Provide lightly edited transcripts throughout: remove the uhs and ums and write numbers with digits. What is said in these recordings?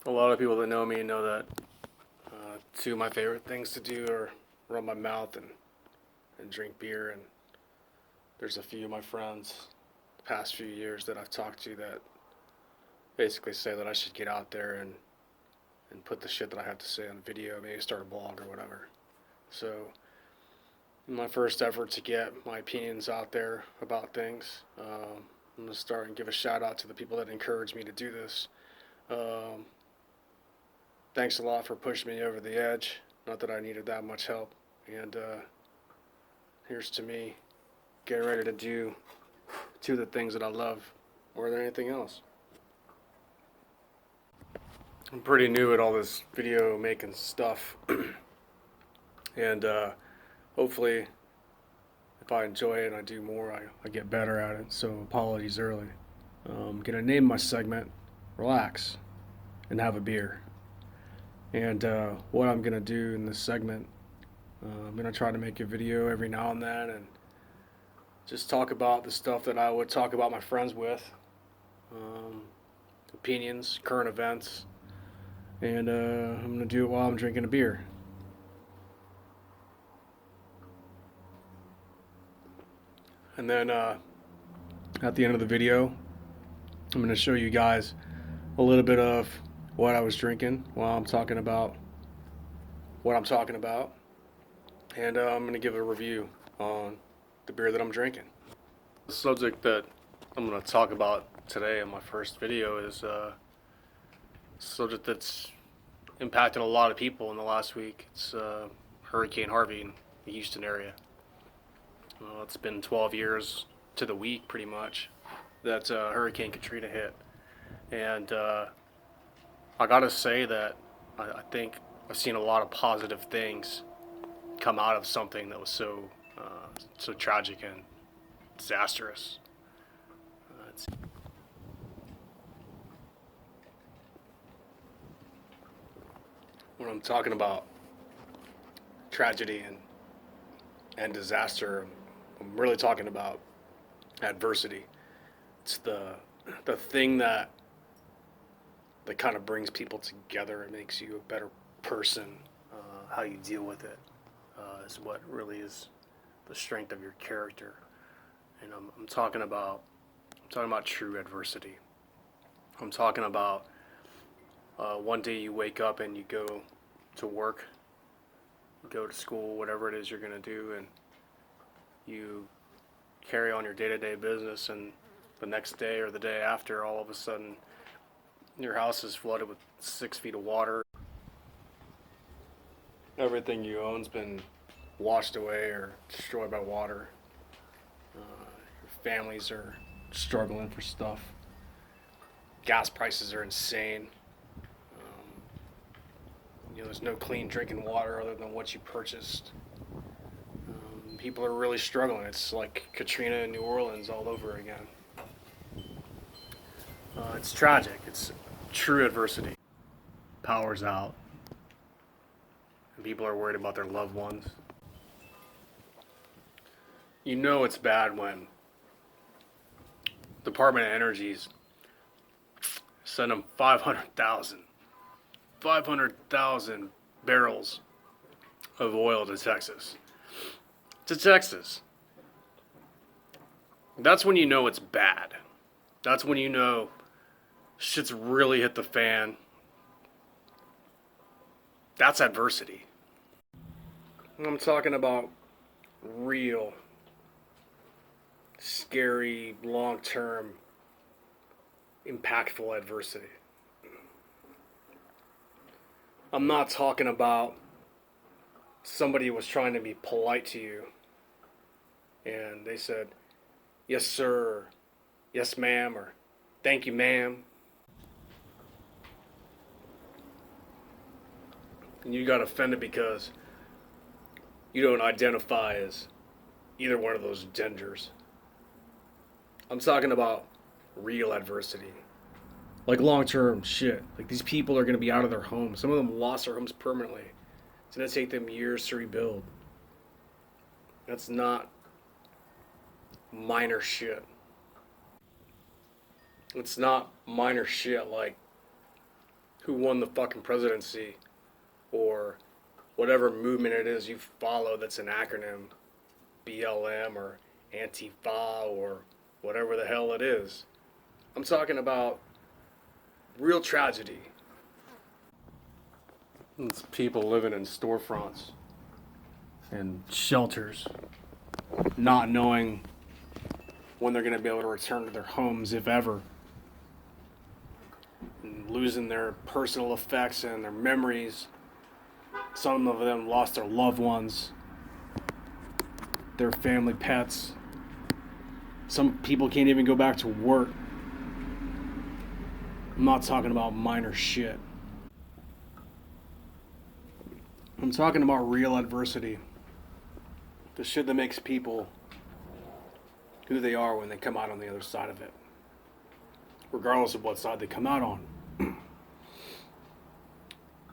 A lot of people that know me know that two of my favorite things to do are rub my mouth and drink beer. And there's a few of my friends the past few years that I've talked to that basically say that I should get out there and put the shit that I have to say on video, maybe start a blog or whatever. So, in my first effort to get my opinions out there about things, I'm going to start and give a shout out to the people that encouraged me to do this. Um, Thanks a lot for pushing me over the edge. Not that I needed that much help. And here's to me getting ready to do two of the things that I love more than anything else. I'm pretty new at all this video making stuff. And hopefully, if I enjoy it and I do more, I get better at it. So apologies early. I'm going to name my segment Relax and Have a Beer. And what I'm going to do in this segment, I'm going to try to make a video every now and then and just talk about the stuff that I would talk about my friends with, um, opinions, current events, and I'm going to do it while I'm drinking a beer. And then at the end of the video, I'm going to show you guys a little bit of what I was drinking while I'm talking about what I'm talking about. And I'm going to give a review on the beer that I'm drinking. The subject that I'm going to talk about today in my first video is a subject that's impacted a lot of people in the last week. It's Hurricane Harvey in the Houston area. It's been 12 years to the week, pretty much, that Hurricane Katrina hit. And I gotta say that I think I've seen a lot of positive things come out of something that was so tragic and disastrous. When I'm talking about tragedy and disaster, I'm really talking about adversity. It's the thing that kind of brings people together and makes you a better person. How you deal with it is what really is the strength of your character. And I'm talking about true adversity. I'm talking about one day you wake up and you go to work, go to school, whatever it is you're going to do, and you carry on your day-to-day business, and the next day or the day after, all of a sudden, your house is flooded with 6 feet of water. Everything you own's been washed away or destroyed by water. Your families are struggling for stuff. Gas prices are insane. There's no clean drinking water other than what you purchased. People are really struggling. It's like Katrina in New Orleans all over again. It's tragic. It's true adversity. Power's out. And people are worried about their loved ones. You know it's bad when Department of Energy's send them 500,000 barrels of oil to Texas. To Texas. That's when you know it's bad. That's when you know shit's really hit the fan. That's adversity. I'm talking about real, scary, long-term, impactful adversity. I'm not talking about somebody was trying to be polite to you and they said, yes, sir, yes, ma'am, or thank you, ma'am. And you got offended because you don't identify as either one of those genders. I'm talking about real adversity. Like long-term shit. Like these people are going to be out of their homes. Some of them lost their homes permanently. It's going to take them years to rebuild. That's not minor shit. It's not minor shit like who won the fucking presidency or whatever movement it is you follow that's an acronym, BLM or Antifa or whatever the hell it is. I'm talking about real tragedy. It's people living in storefronts and shelters, not knowing when they're going to be able to return to their homes, if ever, and losing their personal effects and their memories. Some of them lost their loved ones, their family pets. Some people can't even go back to work. I'm not talking about minor shit. I'm talking about real adversity. The shit that makes people who they are when they come out on the other side of it, regardless of what side they come out on.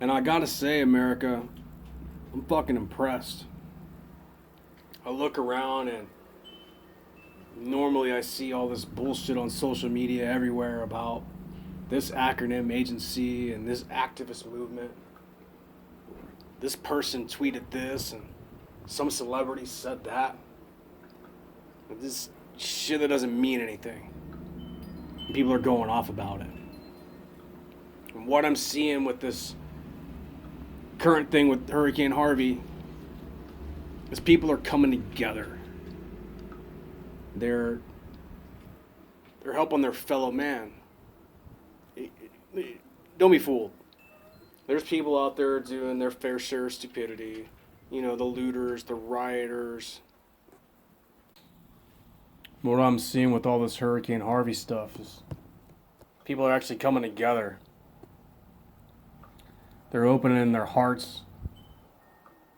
And I gotta say, America, I'm fucking impressed. I look around and normally I see all this bullshit on social media everywhere about this acronym agency and this activist movement. This person tweeted this and some celebrity said that. This shit that doesn't mean anything. People are going off about it. And what I'm seeing with this current thing with Hurricane Harvey is people are coming together. They're helping their fellow man. Don't be fooled. There's people out there doing their fair share of stupidity. You know, the looters, the rioters. What I'm seeing with all this Hurricane Harvey stuff is people are actually coming together. They're opening their hearts,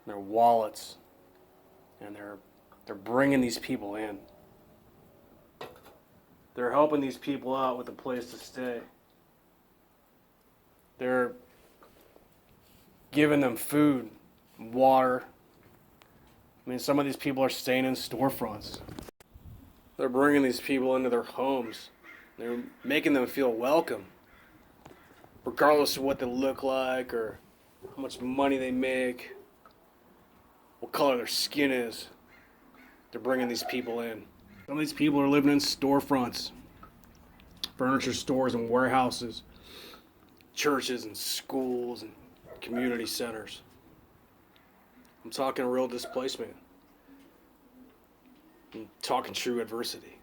their wallets, and they're bringing these people in. They're helping these people out with a place to stay. They're giving them food, water. I mean, some of these people are staying in storefronts. They're bringing these people into their homes. They're making them feel welcome, regardless of what they look like or how much money they make, what color their skin is. They're bringing these people in. Some of these people are living in storefronts, furniture stores and warehouses, churches and schools and community centers. I'm talking real displacement. I'm talking true adversity.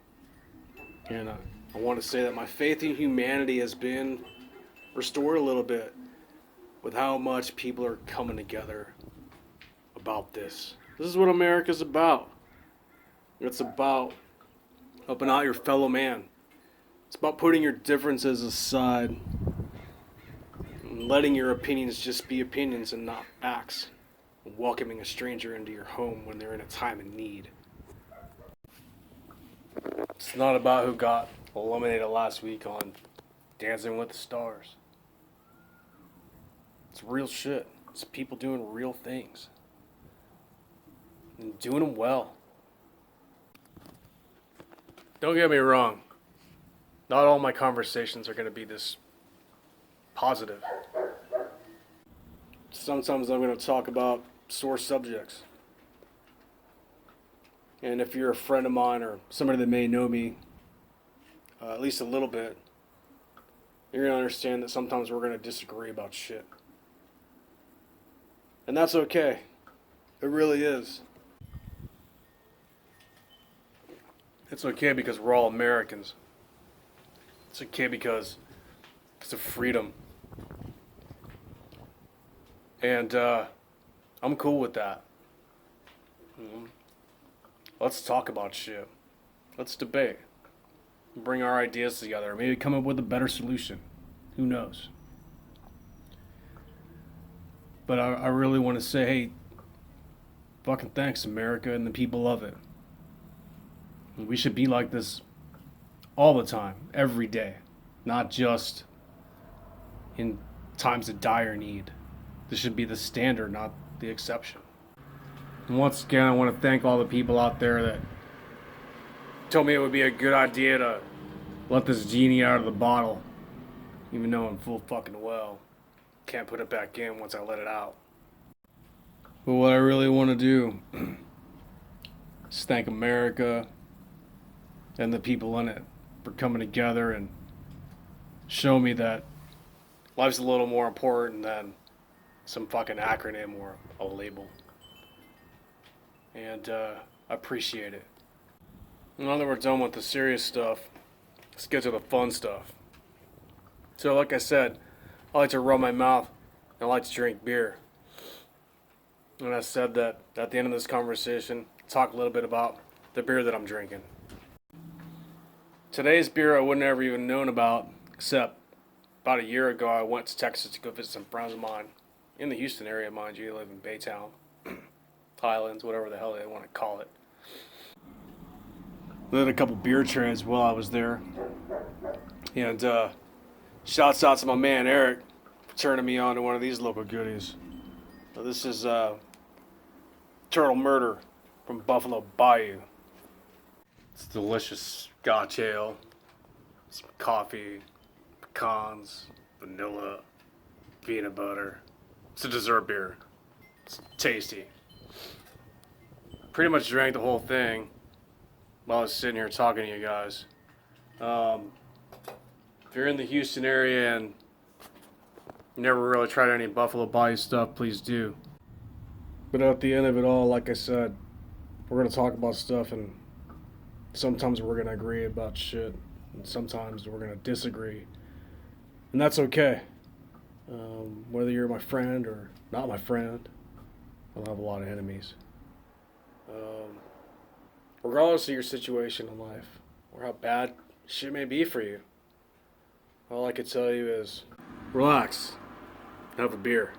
And I want to say that my faith in humanity has been restored a little bit with how much people are coming together about this. This is what America's about. It's about helping out your fellow man. It's about putting your differences aside and letting your opinions just be opinions and not acts. And welcoming a stranger into your home when they're in a time of need. It's not about who got eliminated last week on Dancing with the Stars. It's real shit. It's people doing real things. And doing them well. Don't get me wrong. Not all my conversations are going to be this positive. Sometimes I'm going to talk about sore subjects. And if you're a friend of mine or somebody that may know me, at least a little bit, you're going to understand that sometimes we're going to disagree about shit. And that's okay. It really is. It's okay because we're all Americans. It's okay because it's a freedom. And I'm cool with that. Let's talk about shit. Let's debate. Bring our ideas together. Maybe come up with a better solution. Who knows? But I really want to say, hey, fucking thanks, America and the people of it. We should be like this all the time, every day. Not just in times of dire need. This should be the standard, not the exception. And once again, I want to thank all the people out there that told me it would be a good idea to let this genie out of the bottle, even though I'm full fucking well can't put it back in once I let it out. But what I really want to do is thank America and the people in it for coming together and show me that life's a little more important than some fucking acronym or a label. And I appreciate it. Now that we're done with the serious stuff, let's get to the fun stuff. So, like I said, I like to rub my mouth and I like to drink beer. And I said that at the end of this conversation, talk a little bit about the beer that I'm drinking. Today's beer I wouldn't have even known about, except about a year ago I went to Texas to go visit some friends of mine in the Houston area, mind you. They live in Baytown, Highlands, whatever the hell they want to call it. I did a couple beer trades while I was there. And shouts out to my man Eric for turning me on to one of these local goodies. So this is Turtle Murder from Buffalo Bayou. It's delicious Scotch ale, some coffee, pecans, vanilla, peanut butter. It's a dessert beer. It's tasty. Pretty much drank the whole thing while I was sitting here talking to you guys. If you're in the Houston area and never really tried any Buffalo Bayou stuff, please do. But at the end of it all, like I said, we're going to talk about stuff, and sometimes we're going to agree about shit, and sometimes we're going to disagree. And that's okay. Whether you're my friend or not my friend, I don't have a lot of enemies. Regardless of your situation in life, or how bad shit may be for you, all I can tell you is relax, have a beer.